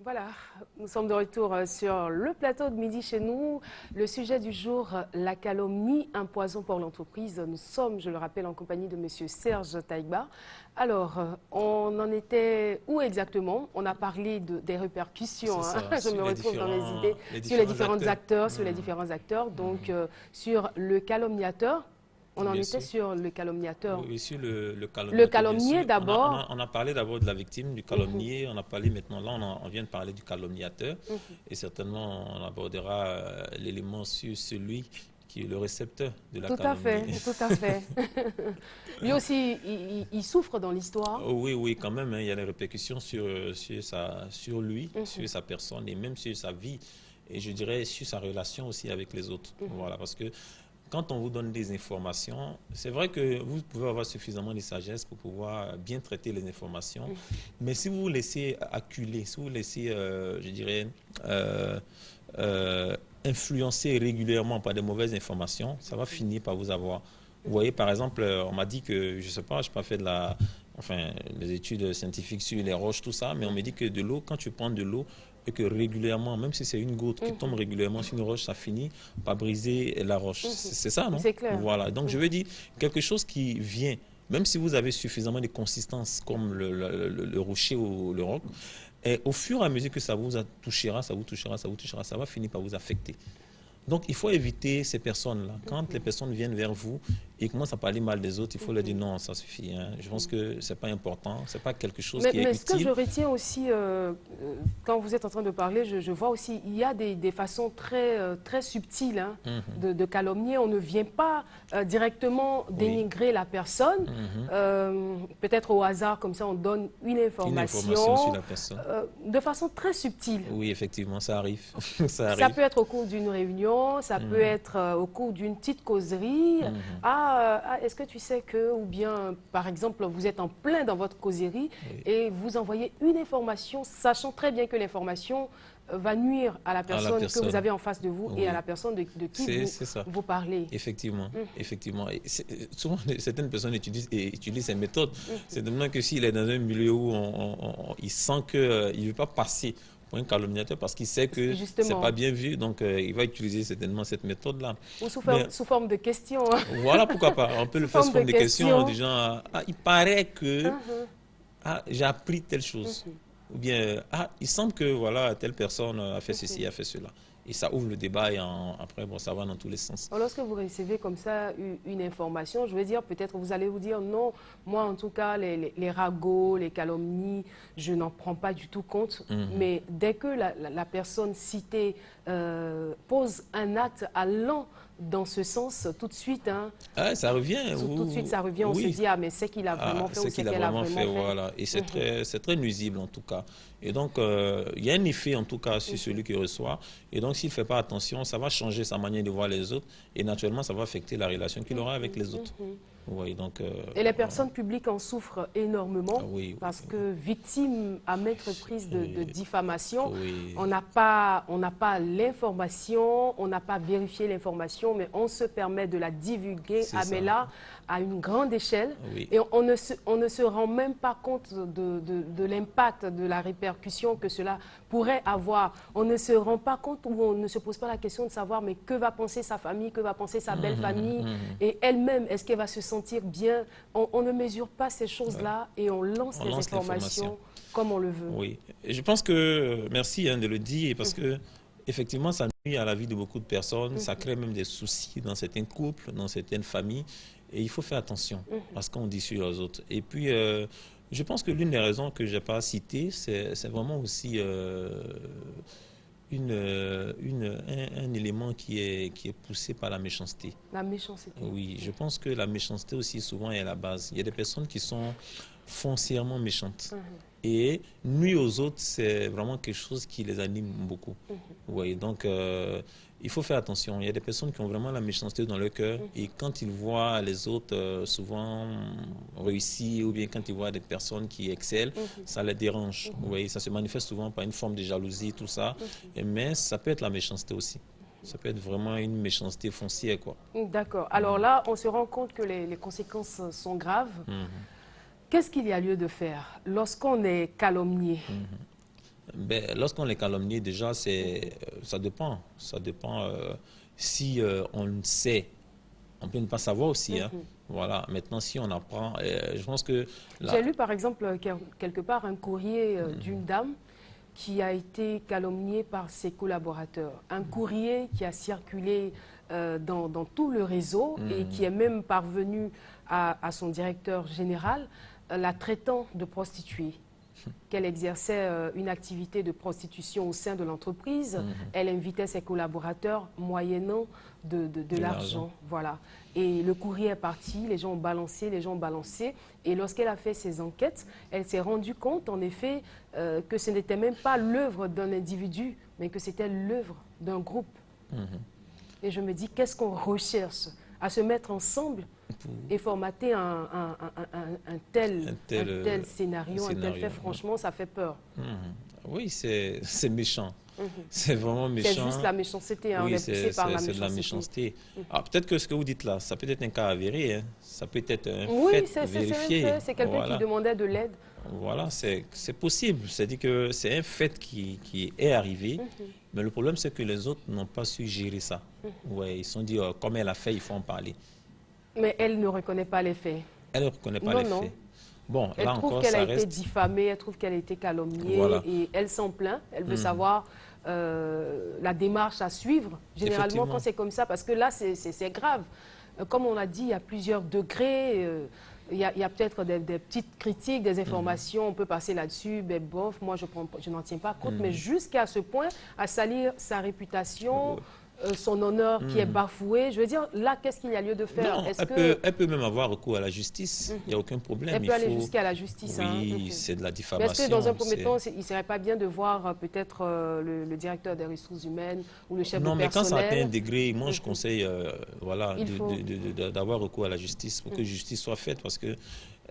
Voilà, nous sommes de retour sur le plateau de Midi chez nous. Le sujet du jour, la calomnie, un poison pour l'entreprise. Nous sommes, je le rappelle, en compagnie de Monsieur Serge Taïba. Alors, on en était où exactement? On a parlé des répercussions, C'est hein. ça, Je sur me retrouve dans mes idées, les sur les différents différents acteurs. acteurs, sur les différents acteurs. Donc, sur le calomniateur, on en Bien était sûr. sur le calomniateur. Oui, oui, sur le Le calomniateur, bien calomnier sûr. d'abord. On a parlé d'abord de la victime, du Mhm, calomnier. On a parlé maintenant, là, on vient de parler du calomniateur. mhm. Et certainement, on abordera l'élément sur celui qui est le récepteur de la Tout à calomnie. fait, tout à fait. Lui aussi, il souffre dans l'histoire. Oh, oui, oui, quand même, hein, il y a des répercussions sur lui, sur Mhm, sa personne et même sur sa vie. Et je dirais sur sa relation aussi avec les autres. mhm, Voilà, parce que quand on vous donne des informations, c'est vrai que vous pouvez avoir suffisamment de sagesse pour pouvoir bien traiter les informations, mhm. mais si vous vous laissez acculer, si vous vous laissez, je dirais, euh, euh, influencer régulièrement par des mauvaises informations, ça va finir par vous avoir. Vous voyez, par exemple, on m'a dit que, je ne sais pas, je n'ai pas fait enfin, des études scientifiques sur les roches, tout ça, mais on me dit que de l'eau, quand tu prends de l'eau, et que régulièrement, même si c'est une goutte qui tombe Mhm, régulièrement sur une roche, ça finit par briser la roche. mhm. C'est ça, non? C'est clair. Voilà. Donc, je Mhm, veux dire, quelque chose qui vient, même si vous avez suffisamment de consistance comme le rocher ou le roc, et au fur et à mesure que ça vous touchera, ça vous touchera, ça vous touchera, ça va finir par vous affecter. Donc, il faut éviter ces personnes-là. Quand les personnes viennent vers vous et commencent à parler mal des autres, il faut leur dire mhm, non, ça suffit, hein. Je pense mhm. que c'est pas important, c'est pas quelque chose qui est Mais ce que je utile. retiens aussi, quand vous êtes en train de parler, je vois aussi, il y a des façons très subtiles, hein, Mhm, de calomnier. On ne vient pas directement oui. dénigrer la personne. Mhm. Peut-être au hasard, comme ça, on donne une Une information sur information la personne. de façon très subtile. Oui, effectivement, ça arrive. Ça Ça arrive. peut être au cours d'une réunion, ça peut Mhm, être au cours d'une petite causerie. mhm, Est-ce que tu sais que, ou bien, par exemple, vous êtes en plein dans votre causerie oui. et vous envoyez une information, sachant très bien que l'information va nuire à la À la personne que vous personne. avez en face de vous et à Oui. la personne de qui C'est ça. vous parlez. Effectivement, Mhm, effectivement. Et souvent, certaines personnes utilisent ces méthodes. mhm. C'est tellement que s'il est dans un milieu où il sent qu'il ne veut pas passer pour un calomniateur parce qu'il sait que c'est pas Justement, bien vu, donc il va utiliser certainement cette méthode-là. ou Mais sous forme de questions, hein. voilà pourquoi pas. On peut le Sous faire sous forme de forme de questions du questions. genre il paraît que Mhm, j'ai appris telle chose. mhm, Ou bien il semble que voilà, telle personne a fait ceci, mhm. a fait cela. Et ça ouvre le débat et après, bon, ça va dans tous les sens. Alors, lorsque vous recevez comme ça une information, je veux dire, peut-être vous allez vous dire non, moi en tout cas, les ragots, les calomnies, je n'en prends pas du tout compte. Mhm. Mais dès que la personne citée pose un acte allant dans ce sens, tout de suite, hein, Ah, ça revient, tout de suite ça revient, on se oui. dit, ah mais c'est qu'il a Ah, vraiment fait ce ou c'est qu'il a qu'elle a vraiment vraiment fait, fait. voilà. Et Mhm, c'est très nuisible en tout cas. Et donc, il y a un effet en tout cas sur mhm, celui qui reçoit. Et donc, s'il ne fait pas attention, ça va changer sa manière de voir les autres. Et naturellement, ça va affecter la relation qu'il aura avec mhm, les autres. mhm. Vous voyez, donc, Et les personnes publiques en souffrent énormément oui, parce que victimes à maintes reprises de oui, diffamation, oui, on n'a pas l'information, on n'a pas vérifié l'information, mais on se permet de la divulguer, c'est mais ça. là, à une grande échelle. Oui, Et on ne se rend même pas compte de l'impact, de la répercussion que cela pourrait avoir. On ne se rend pas compte ou on ne se pose pas la question de savoir mais que va penser sa famille, que va penser sa belle mhm, famille mhm. et elle-même, est-ce qu'elle va se sentir bien? On ne mesure pas ces Ouais. choses-là et on lance On les lance l'information. informations comme on le veut. Oui, et je pense que, merci hein, de le dire, parce Mhm, que effectivement, ça nuit à la vie de beaucoup de personnes, ça mhm, crée même des soucis dans certains couples, dans certaines familles, et il faut faire attention mhm, à ce qu'on dit sur les autres. Et puis, je pense que l'une des raisons que je n'ai pas citées, c'est vraiment aussi un élément qui est poussé par la méchanceté. la méchanceté. Oui, je pense que la méchanceté aussi souvent est à la base. Il y a des personnes qui sont foncièrement méchantes. Mhm, Et nuire aux autres, c'est vraiment quelque chose qui les anime beaucoup. mhm, Vous voyez, donc il faut faire attention. Il y a des personnes qui ont vraiment la méchanceté dans leur cœur mhm, et quand ils voient les autres souvent réussir ou bien quand ils voient des personnes qui excellent, mhm, ça les dérange. Vous voyez, ça se manifeste souvent par une forme de jalousie, tout ça. Mais ça peut être la méchanceté aussi. Ça peut être vraiment une méchanceté foncière, quoi. mhm. D'accord. Alors là, on se rend compte que les conséquences sont graves. Mhm. Qu'est-ce qu'il y a lieu de faire lorsqu'on est calomnié? Mhm. Ben, lorsqu'on les calomnie, déjà, ça dépend. Ça dépend si on le sait. On peut ne pas savoir aussi. Hein. Voilà. Maintenant, si on apprend, je pense que... J'ai lu, par exemple, quelque part, un courrier d'une dame qui a été calomniée par ses collaborateurs. Un courrier qui a circulé dans tout le réseau et qui est même parvenu à son directeur général, la traitant de prostituée. Qu'elle exerçait une activité de prostitution au sein de l'entreprise. Elle invitait ses collaborateurs moyennant de l'argent. Voilà. Et le courrier est parti, les gens ont balancé, les gens ont balancé. Et lorsqu'elle a fait ses enquêtes, elle s'est rendue compte, en effet, que ce n'était même pas l'œuvre d'un individu, mais que c'était l'œuvre d'un groupe. Et je me dis, qu'est-ce qu'on recherche? À se mettre ensemble et formater un tel scénario, un tel fait. Franchement, ça fait peur. Oui, c'est méchant. C'est vraiment méchant. C'est juste la méchanceté. Hein, oui, c'est de la méchanceté. Ah, peut-être que ce que vous dites là, ça peut être un cas avéré. Hein. Ça peut être un fait vérifié. C'est quelqu'un qui demandait de l'aide. Voilà, c'est possible. C'est-à-dire que c'est un fait qui est arrivé. Mais le problème, c'est que les autres n'ont pas su gérer ça. Ouais, ils se sont dit, comme elle a fait, il faut en parler. Mais elle ne reconnaît pas les faits. Elle ne reconnaît pas les faits. Bon, elle trouve qu'elle a été diffamée, elle trouve qu'elle a été calomniée. Voilà. Et elle s'en plaint. Elle veut savoir la démarche à suivre. Généralement, quand c'est comme ça, parce que là, c'est grave. Comme on l'a dit, il y a plusieurs degrés. Il y a peut-être des petites critiques, des informations, on peut passer là-dessus, mais bof, moi je n'en tiens pas compte, mais jusqu'à ce point, à salir sa réputation, son honneur qui est bafoué, je veux dire, là, qu'est-ce qu'il y a lieu de faire? Non, elle peut même avoir recours à la justice, il n'y a aucun problème. Elle peut aller jusqu'à la justice. Oui, c'est de la diffamation. Est-ce que dans un premier temps, il ne serait pas bien de voir peut-être le directeur des ressources humaines ou le chef de personnel? Non, mais quand ça atteint un degré, moi je conseille voilà, d'avoir recours à la justice pour que justice soit faite, parce que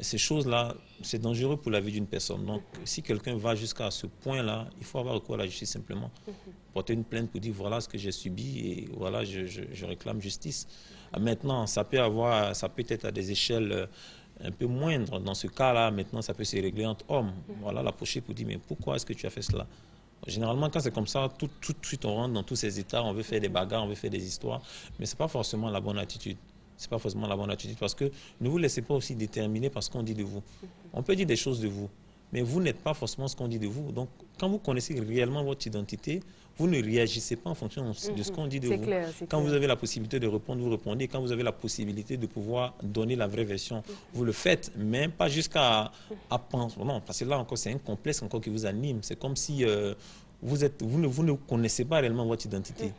ces choses-là, c'est dangereux pour la vie d'une personne. Donc, si quelqu'un va jusqu'à ce point-là, il faut avoir recours à la justice simplement. Porter une plainte pour dire voilà ce que j'ai subi et voilà, je réclame justice. Maintenant, ça peut être à des échelles un peu moindres. Dans ce cas-là, maintenant, ça peut se régler entre hommes. Voilà, l'approcher pour dire mais pourquoi est-ce que tu as fait cela? Généralement, quand c'est comme ça, tout de suite, on rentre dans tous ces états, on veut faire des bagarres, on veut faire des histoires, mais ce n'est pas forcément la bonne attitude. Ce n'est pas forcément la bonne attitude parce que ne vous laissez pas aussi déterminer par ce qu'on dit de vous. On peut dire des choses de vous, mais vous n'êtes pas forcément ce qu'on dit de vous. Donc, quand vous connaissez réellement votre identité, vous ne réagissez pas en fonction de ce qu'on dit de vous. Quand vous avez la possibilité de répondre, vous répondez. Quand vous avez la possibilité de pouvoir donner la vraie version, vous le faites, mais pas jusqu'à penser. Non, parce que là encore, c'est un complexe encore qui vous anime. C'est comme si vous ne connaissez pas réellement votre identité.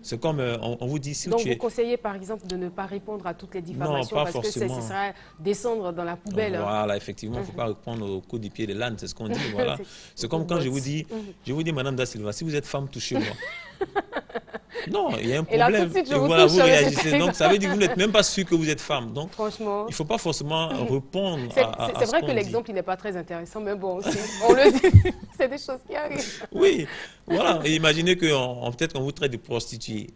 C'est comme on vous dit... Donc vous conseillez par exemple de ne pas répondre à toutes les diffamations parce que ce serait descendre dans la poubelle. Voilà, effectivement, il ne faut pas répondre au coup du pied de l'âne, c'est ce qu'on dit. Voilà. C'est comme quand je vous dis, Madame Da Silva, si vous êtes femme, touchez-moi. Non, il y a un problème. Et là, tout de suite, et voilà, vous réagissez. Donc, ça veut dire que vous n'êtes même pas sûr que vous êtes femme. Donc, franchement, il ne faut pas forcément répondre à c'est vrai que l'exemple, il n'est pas très intéressant, mais bon, on le dit, c'est des choses qui arrivent. Oui, voilà. Et imaginez que peut-être qu'on vous traite de prostituée.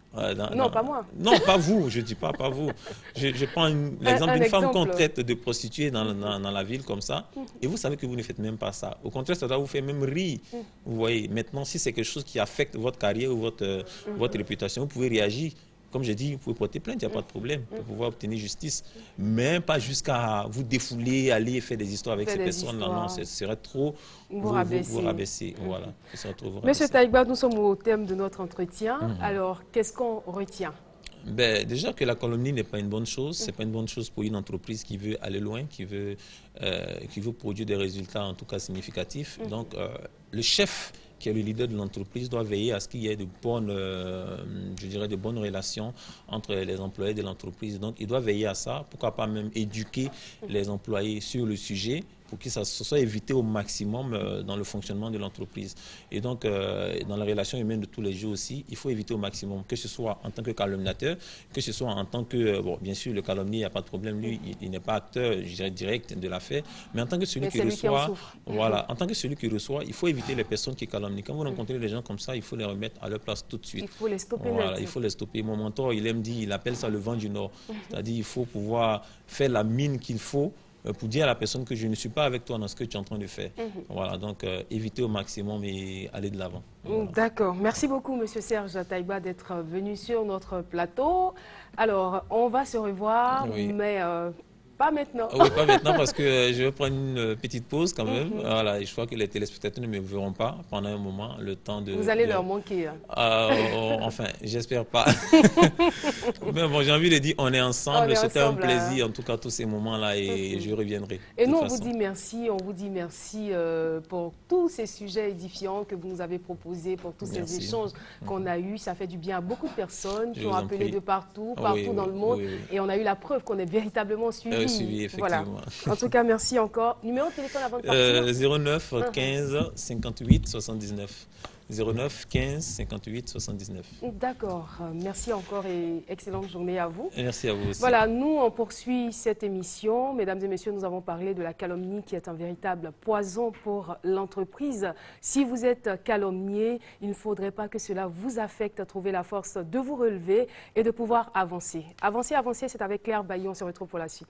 Non, pas moi. Non, pas vous, je ne dis pas vous. Je prends l'exemple d'une femme qu'on traite de prostituée dans la ville comme ça, et vous savez que vous ne faites même pas ça. Au contraire, ça doit vous faire même rire. Vous voyez, maintenant, si c'est quelque chose qui affecte votre carrière ou votre réputation, vous pouvez réagir. Comme je dis, vous pouvez porter plainte, il n'y a pas de problème pour pouvoir obtenir justice. Mais pas jusqu'à vous défouler, aller faire des histoires avec ces personnes-là. Non, ce serait trop vous rabaisser. Voilà. Monsieur Taïgba, nous sommes au thème de notre entretien. Alors, qu'est-ce qu'on retient? Déjà que la calomnie n'est pas une bonne chose. Ce n'est pas une bonne chose pour une entreprise qui veut aller loin, qui veut produire des résultats en tout cas significatifs. Donc, le chef qui est le leader de l'entreprise doit veiller à ce qu'il y ait de bonnes relations entre les employés de l'entreprise. Donc, il doit veiller à ça. Pourquoi pas même éduquer les employés sur le sujet pour que ça se soit évité au maximum dans le fonctionnement de l'entreprise. Et donc, dans la relation humaine de tous les jours aussi, il faut éviter au maximum, que ce soit en tant que calomniateur, que ce soit en tant que, bon, bien sûr, le calomnie, il n'y a pas de problème, lui, il n'est pas acteur, je dirais, direct de l'affaire, mais en tant que celui qui reçoit, voilà, en tant que celui qui reçoit, il faut éviter les personnes qui calomnient. Quand vous rencontrez des gens comme ça, il faut les remettre à leur place tout de suite. Il faut les stopper. Voilà, il faut les stopper. Mon mentor, il appelle ça le vent du Nord. C'est-à-dire, il faut pouvoir faire la mine qu'il faut pour dire à la personne que je ne suis pas avec toi dans ce que tu es en train de faire. Voilà, donc éviter au maximum et aller de l'avant. Voilà. D'accord. Merci beaucoup, Monsieur Serge Taïba, d'être venu sur notre plateau. Alors, on va se revoir, Oui. mais pas maintenant. Oui, pas maintenant parce que je vais prendre une petite pause quand même. Voilà, et je crois que les téléspectateurs ne me verront pas pendant un moment, le temps de... Vous allez leur manquer. Hein. Enfin, j'espère pas. Mais bon, j'ai envie de dire, on est ensemble. C'était un plaisir, en tout cas, tous ces moments-là, et je reviendrai. Et nous, on vous dit merci pour tous ces sujets édifiants que vous nous avez proposés, pour tous ces échanges qu'on a eus. Ça fait du bien à beaucoup de personnes qui ont appelé de partout, dans le monde. Et on a eu la preuve qu'on est véritablement suivis. Voilà. En tout cas, merci encore. Numéro de téléphone avant de partir 09 15 58 79. 09 15 58 79. D'accord. Merci encore et excellente journée à vous. Et merci à vous aussi. Voilà, nous, on poursuit cette émission. Mesdames et messieurs, nous avons parlé de la calomnie qui est un véritable poison pour l'entreprise. Si vous êtes calomnié, il ne faudrait pas que cela vous affecte. Trouvez la force de vous relever et de pouvoir avancer. Avancer, c'est avec Claire Bailly. On se retrouve pour la suite.